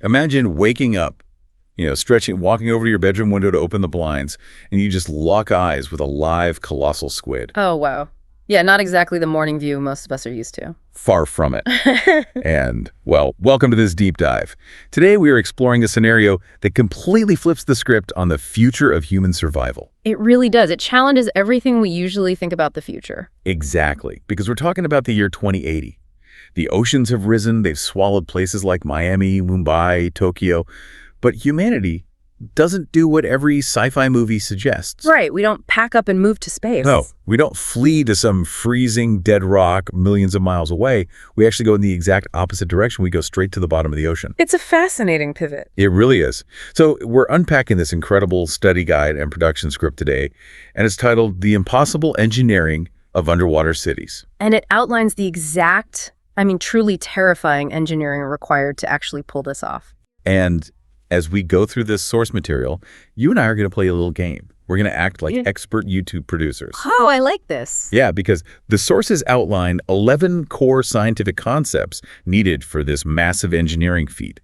Imagine waking up, stretching, walking over to your bedroom window to open the blinds, and you just lock eyes with a live colossal squid. Oh, wow. Yeah, not exactly the morning view most of us are used to. Far from it. And, well, welcome to this deep dive. Today we are exploring a scenario that completely flips the script on the future of human survival. It really does. It challenges everything we usually think about the future. Exactly, because we're talking about the year 2080. The oceans have risen, they've swallowed places like Miami, Mumbai, Tokyo, but humanity doesn't do what every sci-fi movie suggests. Right, we don't pack up and move to space. No, we don't flee to some freezing dead rock millions of miles away. We actually go in the exact opposite direction. We go straight to the bottom of the ocean. It's a fascinating pivot. It really is. So we're unpacking this incredible study guide and production script today, and it's titled The Impossible Engineering of Underwater Cities. And it outlines the exact, truly terrifying engineering required to actually pull this off. And as we go through this source material, you and I are going to play a little game. We're going to act like expert YouTube producers. Oh, I like this. Yeah, because the sources outline 11 core scientific concepts needed for this massive engineering feat.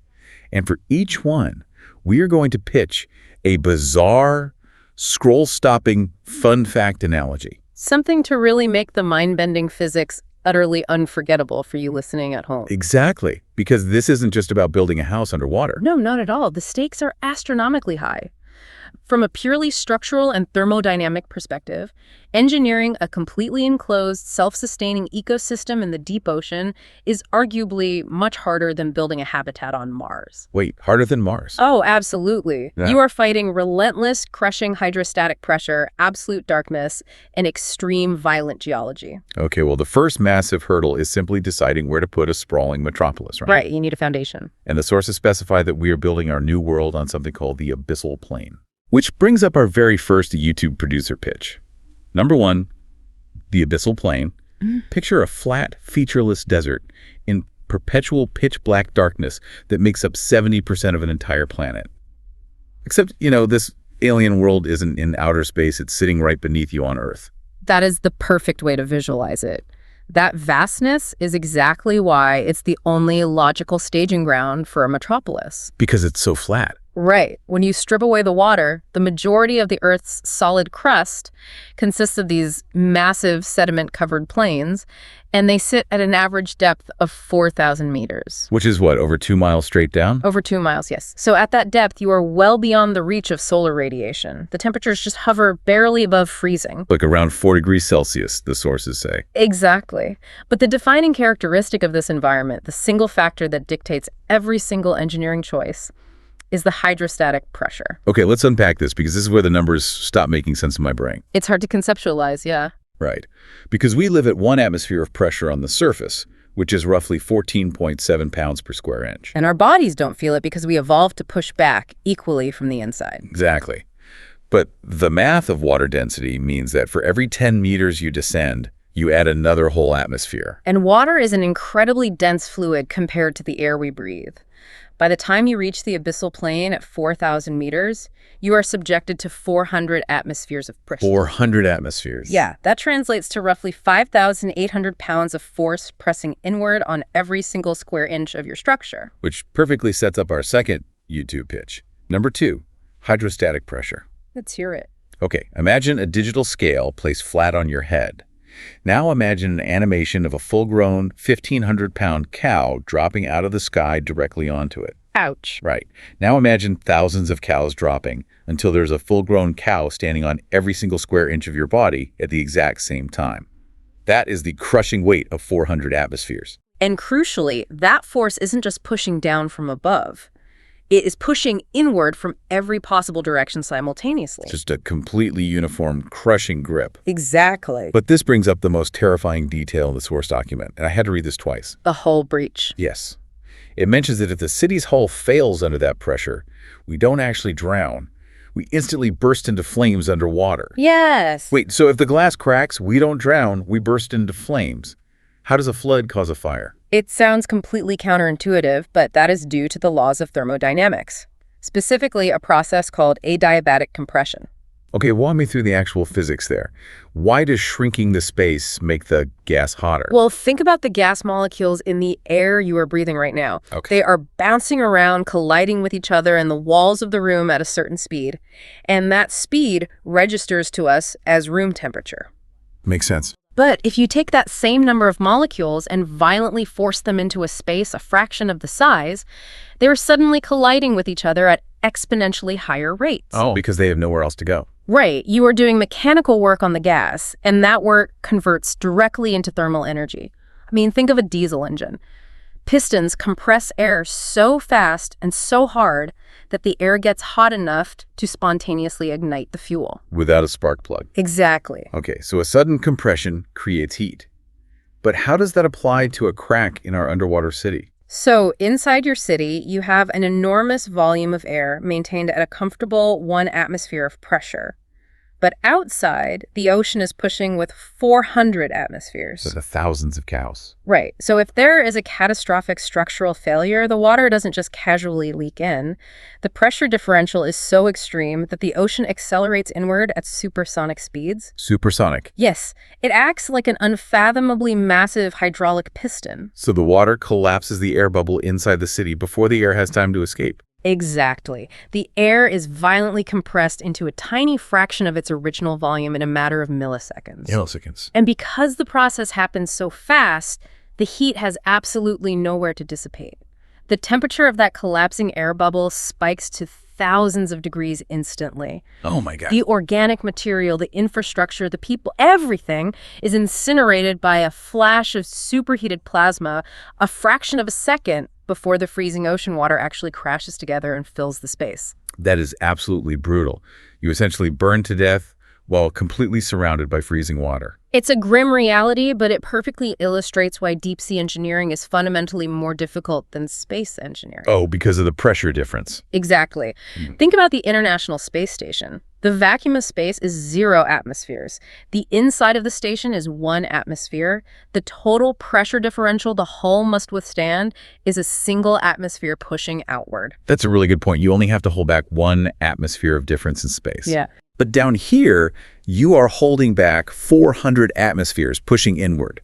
And for each one, we are going to pitch a bizarre, scroll-stopping, fun fact analogy. Something to really make the mind-bending physics utterly unforgettable for you listening at home. Exactly, because this isn't just about building a house underwater. No, not at all. The stakes are astronomically high. From a purely structural and thermodynamic perspective, engineering a completely enclosed, self-sustaining ecosystem in the deep ocean is arguably much harder than building a habitat on Mars. Wait, harder than Mars? Oh, absolutely. Yeah. You are fighting relentless, crushing hydrostatic pressure, absolute darkness, and extreme violent geology. Okay, well, the first massive hurdle is simply deciding where to put a sprawling metropolis, right? Right, you need a foundation. And the sources specify that we are building our new world on something called the abyssal plain. Which brings up our very first YouTube producer pitch. Number one, the abyssal plain. Picture a flat, featureless desert in perpetual pitch-black darkness that makes up 70% of an entire planet. Except, this alien world isn't in outer space, it's sitting right beneath you on Earth. That is the perfect way to visualize it. That vastness is exactly why it's the only logical staging ground for a metropolis. Because it's so flat. Right. When you strip away the water, the majority of the Earth's solid crust consists of these massive sediment-covered plains, and they sit at an average depth of 4,000 meters. Which is what, over 2 miles straight down? Over 2 miles, yes. So at that depth, you are well beyond the reach of solar radiation. The temperatures just hover barely above freezing. Like around 4 degrees Celsius, the sources say. Exactly. But the defining characteristic of this environment, the single factor that dictates every single engineering choice, is the hydrostatic pressure. Okay, let's unpack this because this is where the numbers stop making sense in my brain. It's hard to conceptualize, yeah. Right. Because we live at 1 atmosphere of pressure on the surface, which is roughly 14.7 pounds per square inch. And our bodies don't feel it because we evolved to push back equally from the inside. Exactly. But the math of water density means that for every 10 meters you descend, you add another whole atmosphere. And water is an incredibly dense fluid compared to the air we breathe. By the time you reach the abyssal plain at 4,000 meters, you are subjected to 400 atmospheres of pressure. 400 atmospheres. Yeah, that translates to roughly 5,800 pounds of force pressing inward on every single square inch of your structure. Which perfectly sets up our second YouTube pitch. Number 2, hydrostatic pressure. Let's hear it. Okay, imagine a digital scale placed flat on your head. Now imagine an animation of a full-grown 1,500-pound cow dropping out of the sky directly onto it. Ouch. Right. Now imagine thousands of cows dropping until there's a full-grown cow standing on every single square inch of your body at the exact same time. That is the crushing weight of 400 atmospheres. And crucially, that force isn't just pushing down from above. It is pushing inward from every possible direction simultaneously. Just a completely uniform, crushing grip. Exactly. But this brings up the most terrifying detail in the source document, and I had to read this twice. The hull breach. Yes. It mentions that if the city's hull fails under that pressure, we don't actually drown. We instantly burst into flames underwater. Yes. Wait, so if the glass cracks, we don't drown, we burst into flames. How does a flood cause a fire? It sounds completely counterintuitive, but that is due to the laws of thermodynamics, specifically a process called adiabatic compression. Okay, walk me through the actual physics there. Why does shrinking the space make the gas hotter? Well, think about the gas molecules in the air you are breathing right now. Okay. They are bouncing around, colliding with each other in the walls of the room at a certain speed. And that speed registers to us as room temperature. Makes sense. But if you take that same number of molecules and violently force them into a space a fraction of the size, they're suddenly colliding with each other at exponentially higher rates. Oh, because they have nowhere else to go. Right. You are doing mechanical work on the gas, and that work converts directly into thermal energy. I mean, think of a diesel engine. Pistons compress air so fast and so hard that the air gets hot enough to spontaneously ignite the fuel. Without a spark plug. Exactly. Okay, so a sudden compression creates heat. But how does that apply to a crack in our underwater city? So inside your city, you have an enormous volume of air maintained at a comfortable 1 atmosphere of pressure. But outside, the ocean is pushing with 400 atmospheres. So the thousands of cows. Right. So if there is a catastrophic structural failure, the water doesn't just casually leak in. The pressure differential is so extreme that the ocean accelerates inward at supersonic speeds. Supersonic. Yes, it acts like an unfathomably massive hydraulic piston. So the water collapses the air bubble inside the city before the air has time to escape. Exactly. The air is violently compressed into a tiny fraction of its original volume in a matter of milliseconds. Milliseconds. And because the process happens so fast, the heat has absolutely nowhere to dissipate. The temperature of that collapsing air bubble spikes to thousands of degrees instantly. Oh my God. The organic material, the infrastructure, the people, everything is incinerated by a flash of superheated plasma a fraction of a second before the freezing ocean water actually crashes together and fills the space. That is absolutely brutal. You essentially burn to death while completely surrounded by freezing water. It's a grim reality, but it perfectly illustrates why deep-sea engineering is fundamentally more difficult than space engineering. Oh, because of the pressure difference. Exactly. Think about the International Space Station. The vacuum of space is 0 atmospheres. The inside of the station is 1 atmosphere. The total pressure differential the hull must withstand is a single atmosphere pushing outward. That's a really good point. You only have to hold back 1 atmosphere of difference in space. Yeah. But down here, you are holding back 400 atmospheres pushing inward.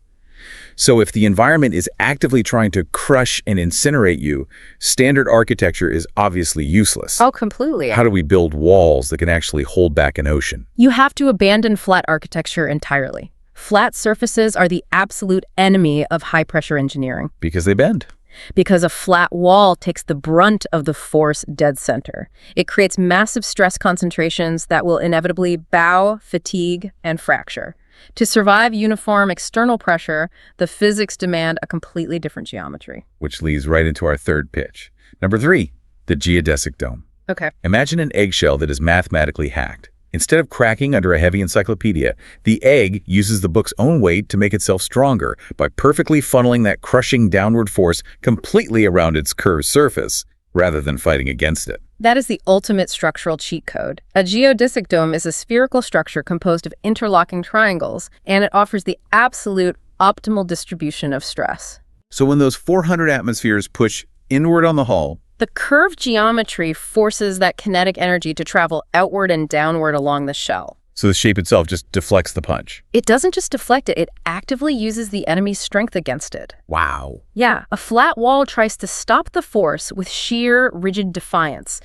So if the environment is actively trying to crush and incinerate you, standard architecture is obviously useless. Oh, completely. How do we build walls that can actually hold back an ocean? You have to abandon flat architecture entirely. Flat surfaces are the absolute enemy of high-pressure engineering. Because they bend. Because a flat wall takes the brunt of the force dead center. It creates massive stress concentrations that will inevitably bow, fatigue, and fracture. To survive uniform external pressure, the physics demand a completely different geometry. Which leads right into our third pitch. Number 3, the geodesic dome. Okay. Imagine an eggshell that is mathematically hacked. Instead of cracking under a heavy encyclopedia, the egg uses the book's own weight to make itself stronger by perfectly funneling that crushing downward force completely around its curved surface, rather than fighting against it. That is the ultimate structural cheat code. A geodesic dome is a spherical structure composed of interlocking triangles, and it offers the absolute optimal distribution of stress. So when those 400 atmospheres push inward on the hull, the curved geometry forces that kinetic energy to travel outward and downward along the shell. so the shape itself just deflects the punch. It doesn't just deflect it, it actively uses the enemy's strength against it. Wow. Yeah, a flat wall tries to stop the force with sheer, rigid defiance.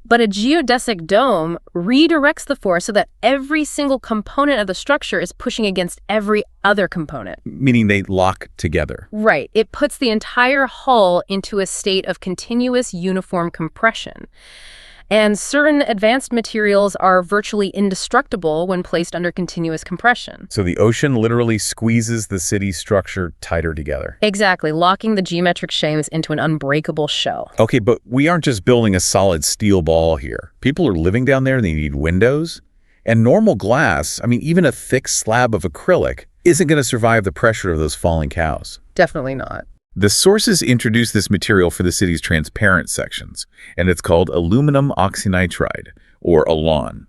But a geodesic dome redirects the force so that every single component of the structure is pushing against every other component. Meaning they lock together. Right. It puts the entire hull into a state of continuous uniform compression. And certain advanced materials are virtually indestructible when placed under continuous compression. So the ocean literally squeezes the city's structure tighter together. Exactly, locking the geometric shapes into an unbreakable shell. Okay, but we aren't just building a solid steel ball here. People are living down there, they need windows. And normal glass, I mean, even a thick slab of acrylic, isn't going to survive the pressure of those falling cows. Definitely not. The sources introduced this material for the city's transparent sections, and it's called aluminum oxynitride, or ALON.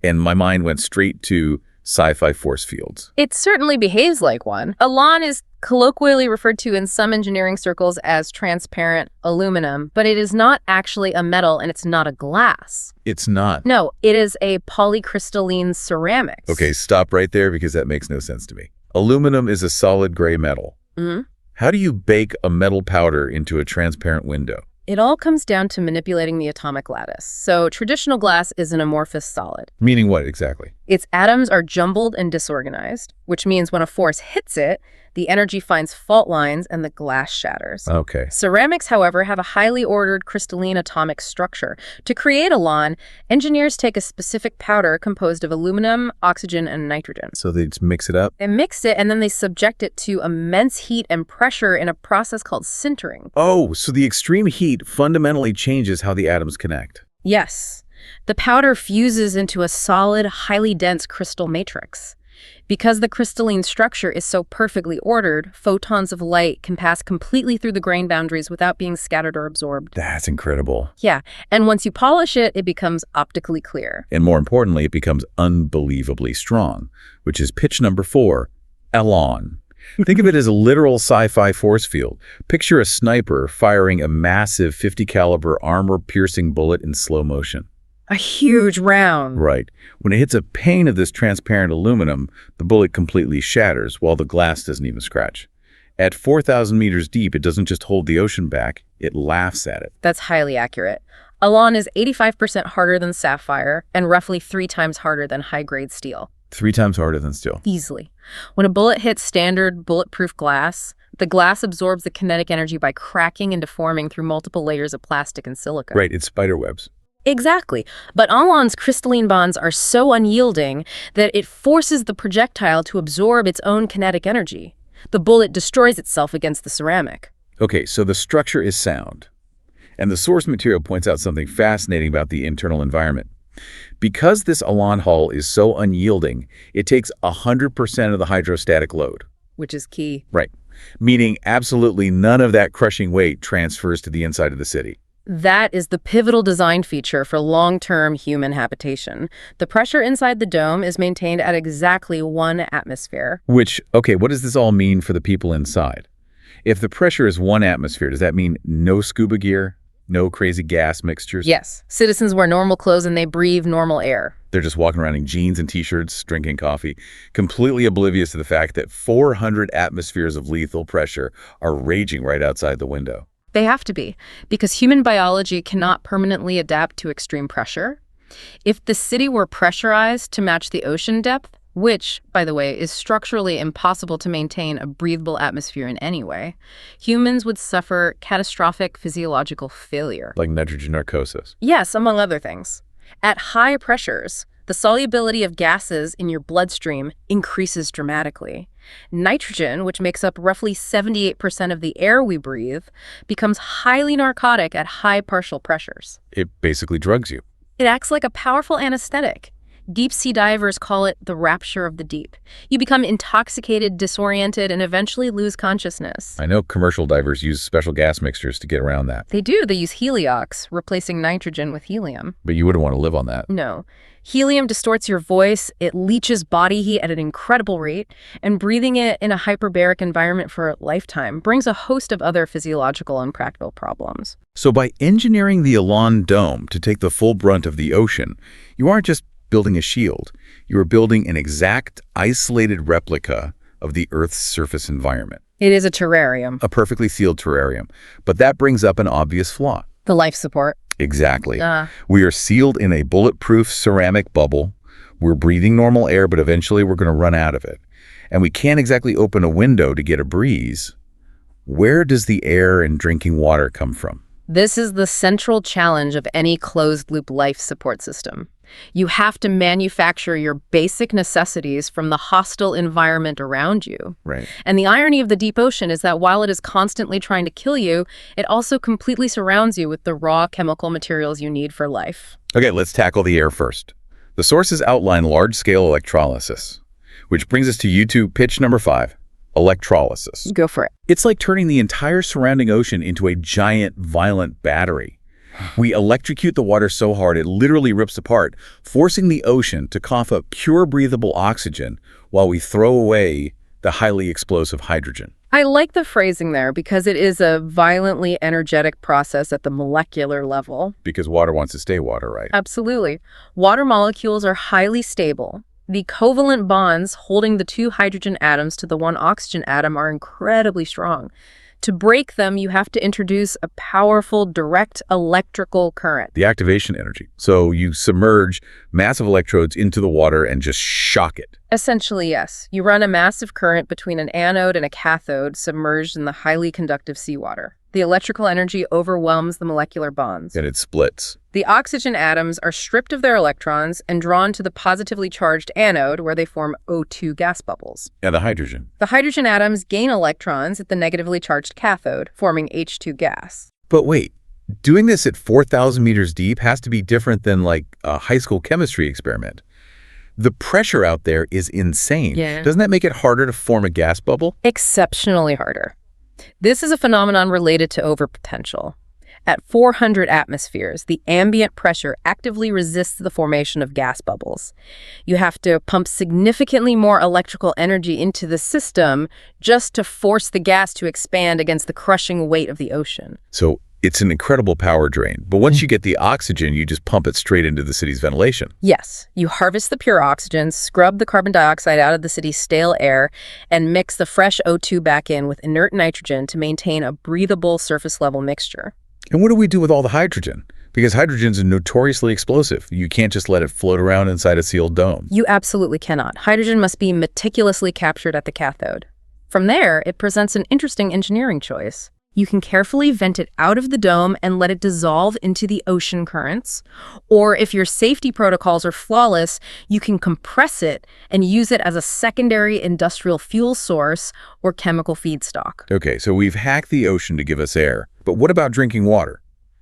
And my mind went straight to sci-fi force fields. It certainly behaves like one. Alon is colloquially referred to in some engineering circles as transparent aluminum, but it is not actually a metal and it's not a glass. It's not. No, it is a polycrystalline ceramics. Okay, stop right there because that makes no sense to me. Aluminum is a solid gray metal. Mm-hmm. How do you bake a metal powder into a transparent window? It all comes down to manipulating the atomic lattice. So traditional glass is an amorphous solid. Meaning what exactly? Its atoms are jumbled and disorganized, which means when a force hits it, the energy finds fault lines and the glass shatters. Okay. Ceramics, however, have a highly ordered crystalline atomic structure. To create Alon, engineers take a specific powder composed of aluminum, oxygen, and nitrogen. So they just mix it up? They mix it and then they subject it to immense heat and pressure in a process called sintering. Oh, so the extreme heat fundamentally changes how the atoms connect. Yes. The powder fuses into a solid, highly dense crystal matrix. Because the crystalline structure is so perfectly ordered, photons of light can pass completely through the grain boundaries without being scattered or absorbed. That's incredible. Yeah, and once you polish it, it becomes optically clear. And more importantly, it becomes unbelievably strong, which is pitch number 4, Alon. Think of it as a literal sci-fi force field. Picture a sniper firing a massive 50 caliber armor-piercing bullet in slow motion. A huge round. Right. When it hits a pane of this transparent aluminum, the bullet completely shatters while the glass doesn't even scratch. At 4,000 meters deep, it doesn't just hold the ocean back, it laughs at it. That's highly accurate. Alon is 85% harder than sapphire and roughly 3 times harder than high-grade steel. 3 times harder than steel. Easily. When a bullet hits standard bulletproof glass, the glass absorbs the kinetic energy by cracking and deforming through multiple layers of plastic and silica. Right, it's spider webs. Exactly. But Alon's crystalline bonds are so unyielding that it forces the projectile to absorb its own kinetic energy. The bullet destroys itself against the ceramic. Okay, so the structure is sound. And the source material points out something fascinating about the internal environment. Because this Alon hull is so unyielding, it takes 100% of the hydrostatic load. Which is key. Right. Meaning absolutely none of that crushing weight transfers to the inside of the city. That is the pivotal design feature for long-term human habitation. The pressure inside the dome is maintained at exactly 1 atmosphere. Which, okay, what does this all mean for the people inside? If the pressure is 1 atmosphere, does that mean no scuba gear, no crazy gas mixtures? Yes. Citizens wear normal clothes and they breathe normal air. They're just walking around in jeans and t-shirts, drinking coffee, completely oblivious to the fact that 400 atmospheres of lethal pressure are raging right outside the window. They have to be, because human biology cannot permanently adapt to extreme pressure. If the city were pressurized to match the ocean depth, which, by the way, is structurally impossible to maintain a breathable atmosphere in any way, humans would suffer catastrophic physiological failure. Like nitrogen narcosis. Yes, among other things. At high pressures, the solubility of gases in your bloodstream increases dramatically. Nitrogen, which makes up roughly 78% of the air we breathe, becomes highly narcotic at high partial pressures. It basically drugs you. It acts like a powerful anesthetic. Deep-sea divers call it the rapture of the deep. You become intoxicated, disoriented, and eventually lose consciousness. I know commercial divers use special gas mixtures to get around that. They do. They use heliox, replacing nitrogen with helium. But you wouldn't want to live on that. No. Helium distorts your voice, it leaches body heat at an incredible rate, and breathing it in a hyperbaric environment for a lifetime brings a host of other physiological and practical problems. So by engineering the Alon dome to take the full brunt of the ocean, you aren't just building a shield. You are building an exact, isolated replica of the Earth's surface environment. It is a terrarium. A perfectly sealed terrarium. But that brings up an obvious flaw. The life support. Exactly. We are sealed in a bulletproof ceramic bubble. We're breathing normal air, but eventually we're going to run out of it. And we can't exactly open a window to get a breeze. Where does the air and drinking water come from? This is the central challenge of any closed-loop life support system. You have to manufacture your basic necessities from the hostile environment around you. Right. And the irony of the deep ocean is that while it is constantly trying to kill you, it also completely surrounds you with the raw chemical materials you need for life. Okay, let's tackle the air first. The sources outline large-scale electrolysis, which brings us to YouTube pitch number 5, electrolysis. Go for it. It's like turning the entire surrounding ocean into a giant, violent battery. We electrocute the water so hard it literally rips apart, forcing the ocean to cough up pure breathable oxygen while we throw away the highly explosive hydrogen. I like the phrasing there because it is a violently energetic process at the molecular level. Because water wants to stay water, right? Absolutely. Water molecules are highly stable. The covalent bonds holding the two hydrogen atoms to the one oxygen atom are incredibly strong. To break them, you have to introduce a powerful direct electrical current. The activation energy. So you submerge massive electrodes into the water and just shock it. Essentially, yes. You run a massive current between an anode and a cathode submerged in the highly conductive seawater. The electrical energy overwhelms the molecular bonds. And it splits. The oxygen atoms are stripped of their electrons and drawn to the positively charged anode, where they form O2 gas bubbles. And the hydrogen. The hydrogen atoms gain electrons at the negatively charged cathode, forming H2 gas. But wait, doing this at 4,000 meters deep has to be different than like a high school chemistry experiment. The pressure out there is insane. Yeah. Doesn't that make it harder to form a gas bubble? Exceptionally harder. This is a phenomenon related to overpotential. At 400 atmospheres, the ambient pressure actively resists the formation of gas bubbles. You have to pump significantly more electrical energy into the system just to force the gas to expand against the crushing weight of the ocean. So it's an incredible power drain. But once you get the oxygen, you just pump it straight into the city's ventilation. Yes, you harvest the pure oxygen, scrub the carbon dioxide out of the city's stale air, and mix the fresh O2 back in with inert nitrogen to maintain a breathable surface-level mixture. And what do we do with all the hydrogen? Because hydrogen is notoriously explosive. You can't just let it float around inside a sealed dome. You absolutely cannot. Hydrogen must be meticulously captured at the cathode. From there, it presents an interesting engineering choice. You can carefully vent it out of the dome and let it dissolve into the ocean currents. Or if your safety protocols are flawless, you can compress it and use it as a secondary industrial fuel source or chemical feedstock. Okay, so we've hacked the ocean to give us air. But what about drinking water?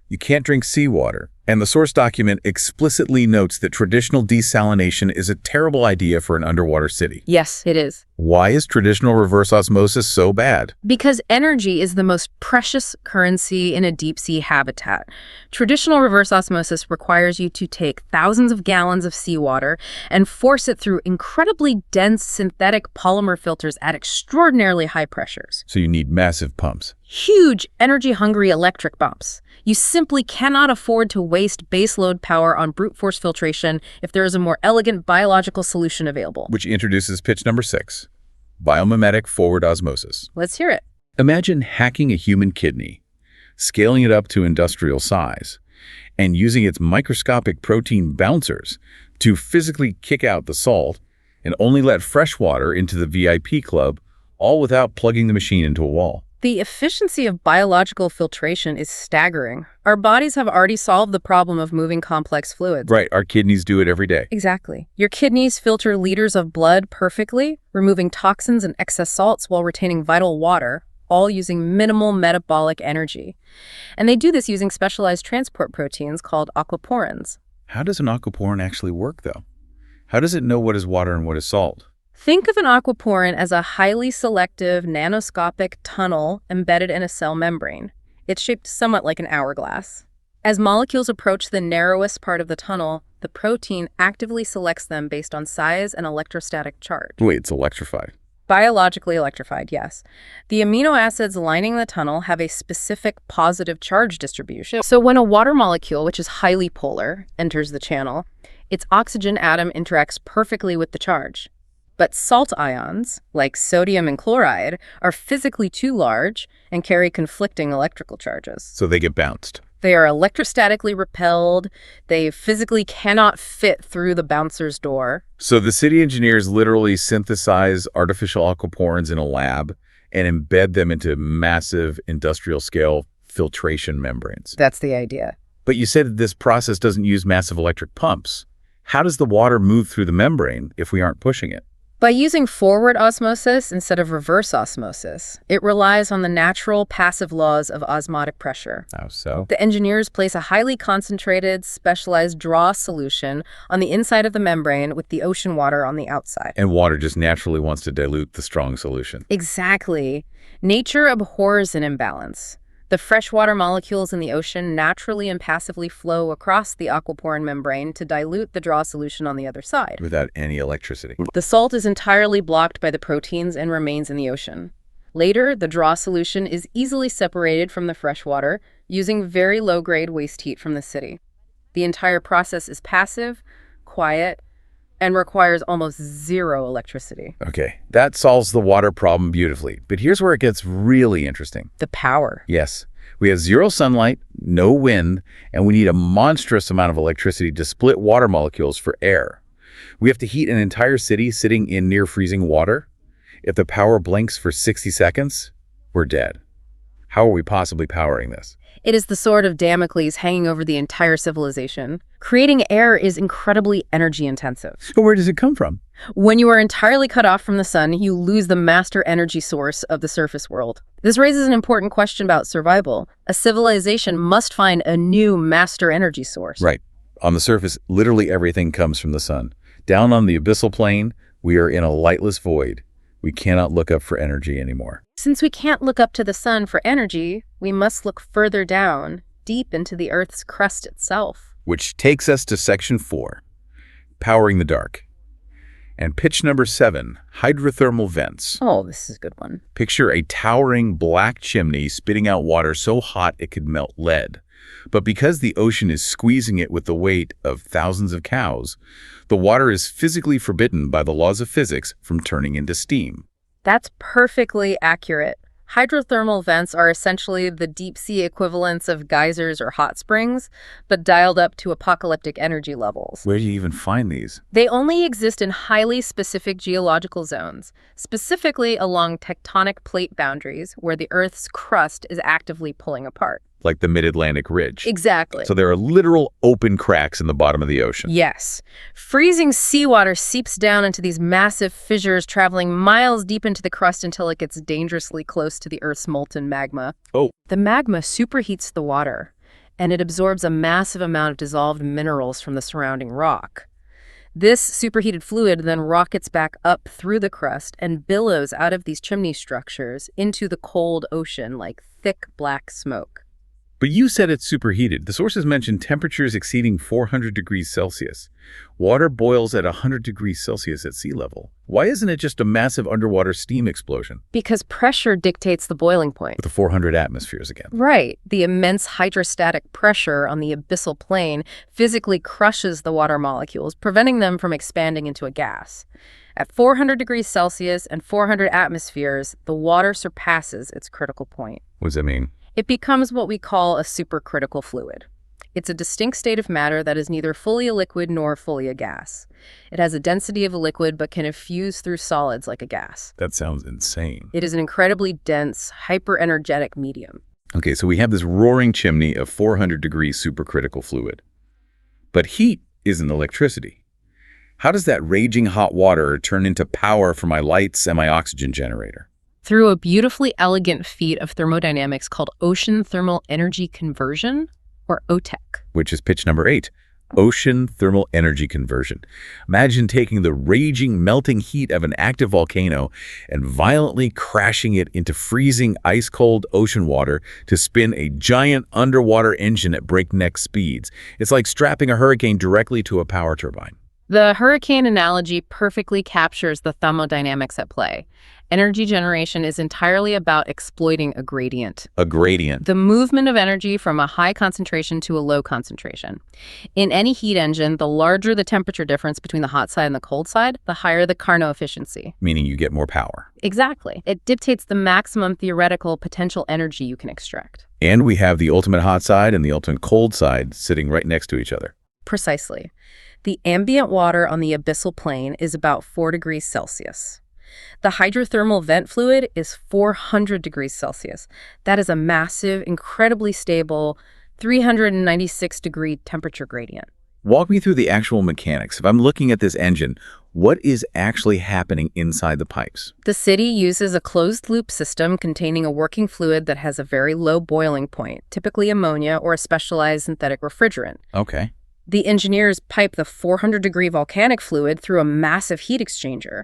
You can't drink seawater. And the source document explicitly notes that traditional desalination is a terrible idea for an underwater city. Yes, it is. Why is traditional reverse osmosis so bad? Because energy is the most precious currency in a deep-sea habitat. Traditional reverse osmosis requires you to take thousands of gallons of seawater and force it through incredibly dense synthetic polymer filters at extraordinarily high pressures. So you need massive pumps. Huge, energy-hungry electric pumps. You simply cannot afford to waste baseload power on brute force filtration if there is a more elegant biological solution available. Which introduces pitch number 6, biomimetic forward osmosis. Let's hear it. Imagine hacking a human kidney, scaling it up to industrial size, and using its microscopic protein bouncers to physically kick out the salt and only let fresh water into the VIP club, all without plugging the machine into a wall. The efficiency of biological filtration is staggering. Our bodies have already solved the problem of moving complex fluids. Right, our kidneys do it every day. Exactly. Your kidneys filter liters of blood perfectly, removing toxins and excess salts while retaining vital water, all using minimal metabolic energy. And they do this using specialized transport proteins called aquaporins. How does an aquaporin actually work, though? How does it know what is water and what is salt? Think of an aquaporin as a highly selective nanoscopic tunnel embedded in a cell membrane. It's shaped somewhat like an hourglass. As molecules approach the narrowest part of the tunnel, the protein actively selects them based on size and electrostatic charge. Wait, it's electrified. Biologically electrified, yes. The amino acids lining the tunnel have a specific positive charge distribution. So when a water molecule, which is highly polar, enters the channel, its oxygen atom interacts perfectly with the charge. But salt ions, like sodium and chloride, are physically too large and carry conflicting electrical charges. So they get bounced. They are electrostatically repelled. They physically cannot fit through the bouncer's door. So the city engineers literally synthesize artificial aquaporins in a lab and embed them into massive industrial-scale filtration membranes. That's the idea. But you said this process doesn't use massive electric pumps. How does the water move through the membrane if we aren't pushing it? By using forward osmosis instead of reverse osmosis, it relies on the natural passive laws of osmotic pressure. How so? The engineers place a highly concentrated, specialized draw solution on the inside of the membrane with the ocean water on the outside. And water just naturally wants to dilute the strong solution. Exactly. Nature abhors an imbalance. The freshwater molecules in the ocean naturally and passively flow across the aquaporin membrane to dilute the draw solution on the other side. Without any electricity. The salt is entirely blocked by the proteins and remains in the ocean. Later, the draw solution is easily separated from the freshwater using very low-grade waste heat from the city. The entire process is passive, quiet, and requires almost zero electricity. Okay, that solves the water problem beautifully. But here's where it gets really interesting. The power. Yes, we have zero sunlight, no wind, and we need a monstrous amount of electricity to split water molecules for air. We have to heat an entire city sitting in near freezing water. If the power blinks for 60 seconds, we're dead. How are we possibly powering this? It is the sword of Damocles hanging over the entire civilization. Creating air is incredibly energy intensive. So where does it come from? When you are entirely cut off from the sun, you lose the master energy source of the surface world. This raises an important question about survival. A civilization must find a new master energy source. Right. On the surface, literally everything comes from the sun. Down on the abyssal plane, we are in a lightless void. We cannot look up for energy anymore. Since we can't look up to the sun for energy, we must look further down, deep into the Earth's crust itself. Which takes us to section 4, powering the dark. And pitch number 7, hydrothermal vents. Oh, this is a good one. Picture a towering black chimney spitting out water so hot it could melt lead. But because the ocean is squeezing it with the weight of thousands of cows, the water is physically forbidden by the laws of physics from turning into steam. That's perfectly accurate. Hydrothermal vents are essentially the deep-sea equivalents of geysers or hot springs, but dialed up to apocalyptic energy levels. Where do you even find these? They only exist in highly specific geological zones, specifically along tectonic plate boundaries where the Earth's crust is actively pulling apart. Like the Mid-Atlantic Ridge. Exactly. So there are literal open cracks in the bottom of the ocean. Yes. Freezing seawater seeps down into these massive fissures, traveling miles deep into the crust until it gets dangerously close to the Earth's molten magma. Oh. The magma superheats the water, and it absorbs a massive amount of dissolved minerals from the surrounding rock. This superheated fluid then rockets back up through the crust and billows out of these chimney structures into the cold ocean like thick black smoke. But you said it's superheated. The sources mention temperatures exceeding 400 degrees Celsius. Water boils at 100 degrees Celsius at sea level. Why isn't it just a massive underwater steam explosion? Because pressure dictates the boiling point. With the 400 atmospheres again. Right. The immense hydrostatic pressure on the abyssal plane physically crushes the water molecules, preventing them from expanding into a gas. At 400 degrees Celsius and 400 atmospheres, the water surpasses its critical point. What does that mean? It becomes what we call a supercritical fluid. It's a distinct state of matter that is neither fully a liquid nor fully a gas. It has a density of a liquid but can effuse through solids like a gas. That sounds insane. It is an incredibly dense, hyper-energetic medium. Okay, so we have this roaring chimney of 400 degrees supercritical fluid. But heat isn't electricity. How does that raging hot water turn into power for my lights and my oxygen generator? Through a beautifully elegant feat of thermodynamics called ocean thermal energy conversion, or OTEC. Which is pitch number 8, ocean thermal energy conversion. Imagine taking the raging, melting heat of an active volcano and violently crashing it into freezing, ice-cold ocean water to spin a giant underwater engine at breakneck speeds. It's like strapping a hurricane directly to a power turbine. The hurricane analogy perfectly captures the thermodynamics at play. Energy generation is entirely about exploiting a gradient. A gradient. The movement of energy from a high concentration to a low concentration. In any heat engine, the larger the temperature difference between the hot side and the cold side, the higher the Carnot efficiency. Meaning you get more power. Exactly. It dictates the maximum theoretical potential energy you can extract. And we have the ultimate hot side and the ultimate cold side sitting right next to each other. Precisely. The ambient water on the abyssal plane is about 4 degrees Celsius. The hydrothermal vent fluid is 400 degrees Celsius. That is a massive, incredibly stable, 396-degree temperature gradient. Walk me through the actual mechanics. If I'm looking at this engine, what is actually happening inside the pipes? The city uses a closed-loop system containing a working fluid that has a very low boiling point, typically ammonia or a specialized synthetic refrigerant. Okay. The engineers pipe the 400-degree volcanic fluid through a massive heat exchanger.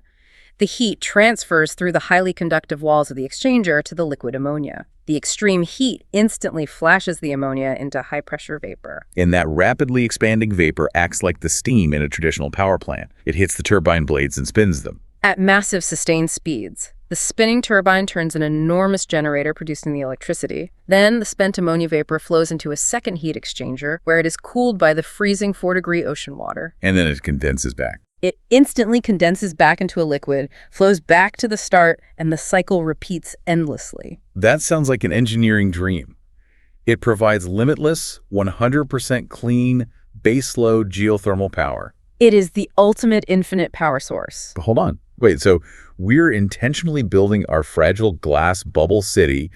The heat transfers through the highly conductive walls of the exchanger to the liquid ammonia. The extreme heat instantly flashes the ammonia into high-pressure vapor. And that rapidly expanding vapor acts like the steam in a traditional power plant. It hits the turbine blades and spins them. At massive sustained speeds, the spinning turbine turns an enormous generator producing the electricity. Then the spent ammonia vapor flows into a second heat exchanger where it is cooled by the freezing 4-degree ocean water. And then it condenses back. It instantly condenses back into a liquid, flows back to the start, and the cycle repeats endlessly. That sounds like an engineering dream. It provides limitless, 100% clean, baseload geothermal power. It is the ultimate infinite power source. But hold on. Wait, so we're intentionally building our fragile glass bubble city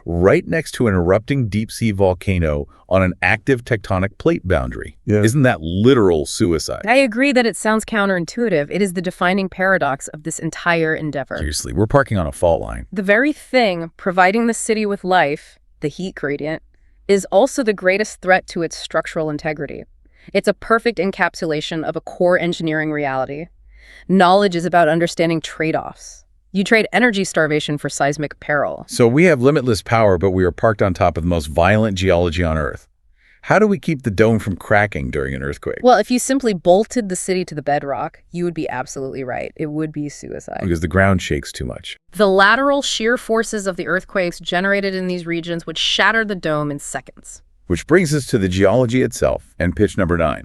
right next to an erupting deep-sea volcano on an active tectonic plate boundary. Yeah. Isn't that literal suicide? I agree that it sounds counterintuitive. It is the defining paradox of this entire endeavor. Seriously, we're parking on a fault line. The very thing providing the city with life, the heat gradient, is also the greatest threat to its structural integrity. It's a perfect encapsulation of a core engineering reality. Knowledge is about understanding trade-offs. You trade energy starvation for seismic peril. So we have limitless power, but we are parked on top of the most violent geology on Earth. How do we keep the dome from cracking during an earthquake? Well, if you simply bolted the city to the bedrock, you would be absolutely right. It would be suicide. Because the ground shakes too much. The lateral shear forces of the earthquakes generated in these regions would shatter the dome in seconds. Which brings us to the geology itself and pitch number 9.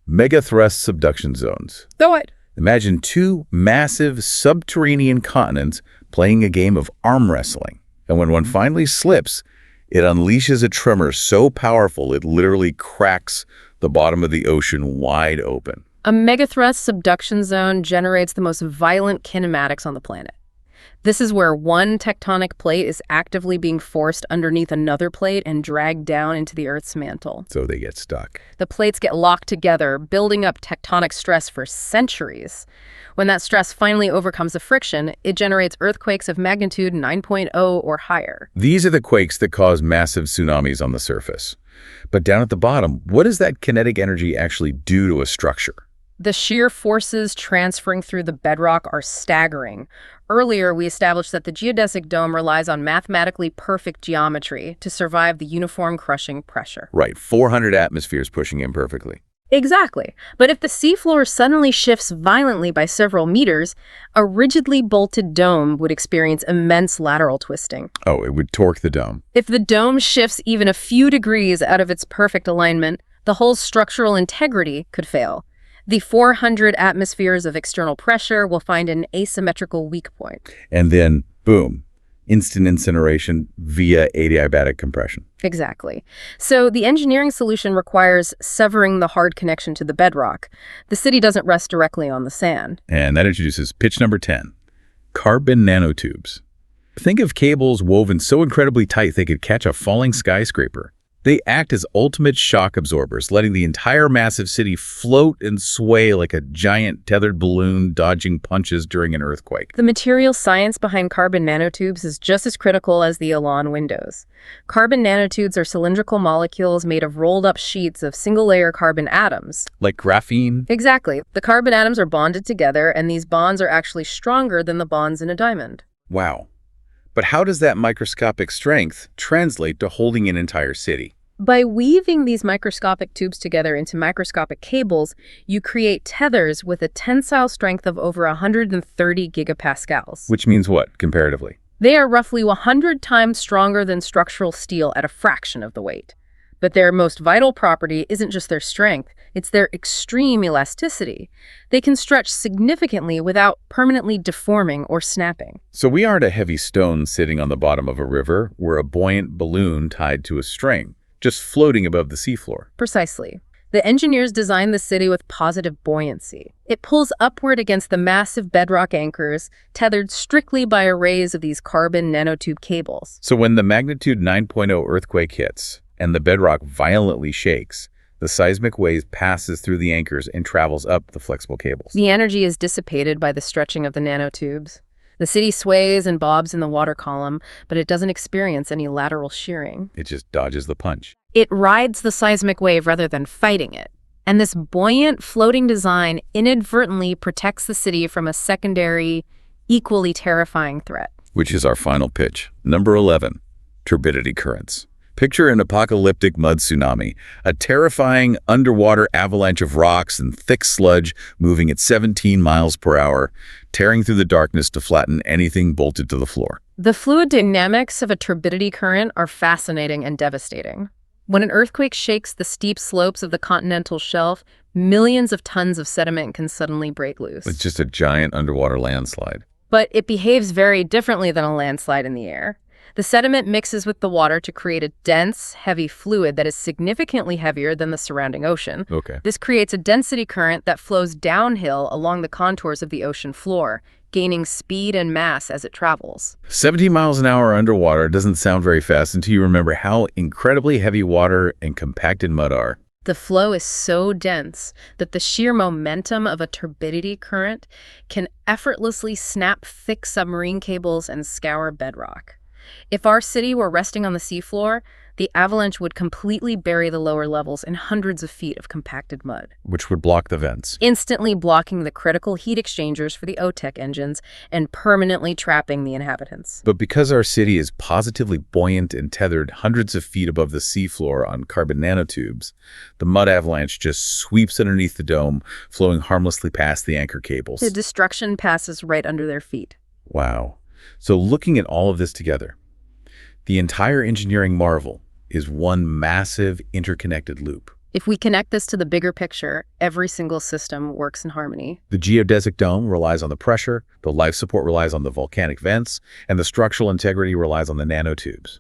Megathrust subduction zones. Go ahead. Imagine 2 massive subterranean continents playing a game of arm wrestling. And when one finally slips, it unleashes a tremor so powerful it literally cracks the bottom of the ocean wide open. A megathrust subduction zone generates the most violent kinematics on the planet. This is where one tectonic plate is actively being forced underneath another plate and dragged down into the Earth's mantle. So they get stuck. The plates get locked together, building up tectonic stress for centuries. When that stress finally overcomes the friction, it generates earthquakes of magnitude 9.0 or higher. These are the quakes that cause massive tsunamis on the surface. But down at the bottom, what does that kinetic energy actually do to a structure? The shear forces transferring through the bedrock are staggering. Earlier, we established that the geodesic dome relies on mathematically perfect geometry to survive the uniform crushing pressure. Right, 400 atmospheres pushing in perfectly. Exactly. But if the seafloor suddenly shifts violently by several meters, a rigidly bolted dome would experience immense lateral twisting. Oh, it would torque the dome. If the dome shifts even a few degrees out of its perfect alignment, the whole structural integrity could fail. The 400 atmospheres of external pressure will find an asymmetrical weak point. And then, boom, instant incineration via adiabatic compression. Exactly. So the engineering solution requires severing the hard connection to the bedrock. The city doesn't rest directly on the sand. And that introduces pitch number 10, carbon nanotubes. Think of cables woven so incredibly tight they could catch a falling skyscraper. They act as ultimate shock absorbers, letting the entire massive city float and sway like a giant tethered balloon dodging punches during an earthquake. The material science behind carbon nanotubes is just as critical as the Elan windows. Carbon nanotubes are cylindrical molecules made of rolled-up sheets of single-layer carbon atoms. Like graphene? Exactly. The carbon atoms are bonded together, and these bonds are actually stronger than the bonds in a diamond. Wow. But how does that microscopic strength translate to holding an entire city? By weaving these microscopic tubes together into microscopic cables, you create tethers with a tensile strength of over 130 gigapascals. Which means what, comparatively? They are roughly 100 times stronger than structural steel at a fraction of the weight. But their most vital property isn't just their strength, it's their extreme elasticity. They can stretch significantly without permanently deforming or snapping. So we aren't a heavy stone sitting on the bottom of a river. We're a buoyant balloon tied to a string, just floating above the seafloor. Precisely. The engineers designed the city with positive buoyancy. It pulls upward against the massive bedrock anchors, tethered strictly by arrays of these carbon nanotube cables. So when the magnitude 9.0 earthquake hits and the bedrock violently shakes, the seismic wave passes through the anchors and travels up the flexible cables. The energy is dissipated by the stretching of the nanotubes. The city sways and bobs in the water column, but it doesn't experience any lateral shearing. It just dodges the punch. It rides the seismic wave rather than fighting it. And this buoyant, floating design inadvertently protects the city from a secondary, equally terrifying threat. Which is our final pitch. Number 11, turbidity currents. Picture an apocalyptic mud tsunami, a terrifying underwater avalanche of rocks and thick sludge moving at 17 miles per hour, tearing through the darkness to flatten anything bolted to the floor. The fluid dynamics of a turbidity current are fascinating and devastating. When an earthquake shakes the steep slopes of the continental shelf, millions of tons of sediment can suddenly break loose. It's just a giant underwater landslide. But it behaves very differently than a landslide in the air. The sediment mixes with the water to create a dense, heavy fluid that is significantly heavier than the surrounding ocean. Okay. This creates a density current that flows downhill along the contours of the ocean floor, gaining speed and mass as it travels. 17 miles an hour underwater doesn't sound very fast until you remember how incredibly heavy water and compacted mud are. The flow is so dense that the sheer momentum of a turbidity current can effortlessly snap thick submarine cables and scour bedrock. If our city were resting on the seafloor, the avalanche would completely bury the lower levels in hundreds of feet of compacted mud, Which would block the vents. instantly blocking the critical heat exchangers for the OTEC engines and permanently trapping the inhabitants. But because our city is positively buoyant and tethered hundreds of feet above the seafloor on carbon nanotubes, the mud avalanche just sweeps underneath the dome, flowing harmlessly past the anchor cables. The destruction passes right under their feet. Wow. So looking at all of this together, the entire engineering marvel is one massive interconnected loop. If we connect this to the bigger picture, every single system works in harmony. The geodesic dome relies on the pressure, the life support relies on the volcanic vents, and the structural integrity relies on the nanotubes.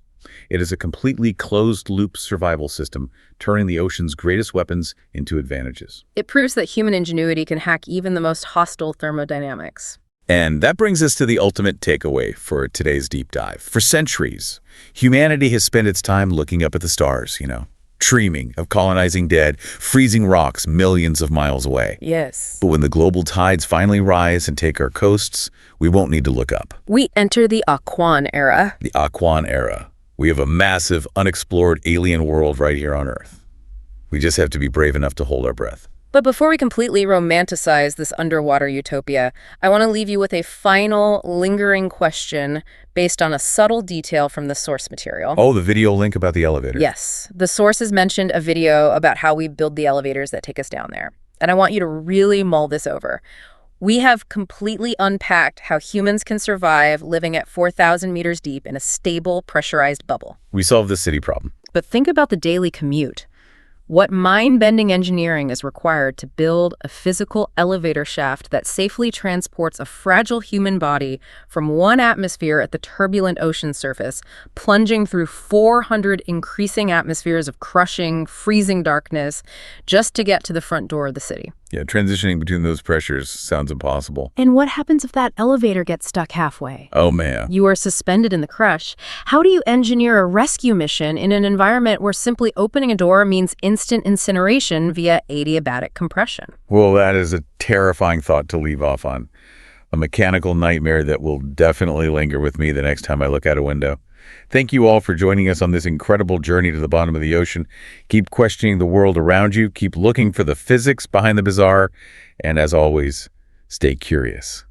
It is a completely closed-loop survival system, turning the ocean's greatest weapons into advantages. It proves that human ingenuity can hack even the most hostile thermodynamics. And that brings us to the ultimate takeaway for today's deep dive. For centuries, humanity has spent its time looking up at the stars, dreaming of colonizing dead, freezing rocks millions of miles away. Yes. But when the global tides finally rise and take our coasts, we won't need to look up. We enter the Aquan era. The Aquan era. We have a massive, unexplored alien world right here on Earth. We just have to be brave enough to hold our breath. But before we completely romanticize this underwater utopia, I want to leave you with a final, lingering question based on a subtle detail from the source material. Oh, the video link about the elevator. Yes. The sources mentioned a video about how we build the elevators that take us down there. And I want you to really mull this over. We have completely unpacked how humans can survive living at 4,000 meters deep in a stable, pressurized bubble. We solved the city problem. But think about the daily commute. What mind-bending engineering is required to build a physical elevator shaft that safely transports a fragile human body from one atmosphere at the turbulent ocean surface, plunging through 400 increasing atmospheres of crushing, freezing darkness, just to get to the front door of the city. Yeah, transitioning between those pressures sounds impossible. And what happens if that elevator gets stuck halfway? Oh, man. You are suspended in the crush. How do you engineer a rescue mission in an environment where simply opening a door means instant incineration via adiabatic compression? Well, that is a terrifying thought to leave off on. A mechanical nightmare that will definitely linger with me the next time I look out a window. Thank you all for joining us on this incredible journey to the bottom of the ocean. Keep questioning the world around you. Keep looking for the physics behind the bizarre. And as always, stay curious.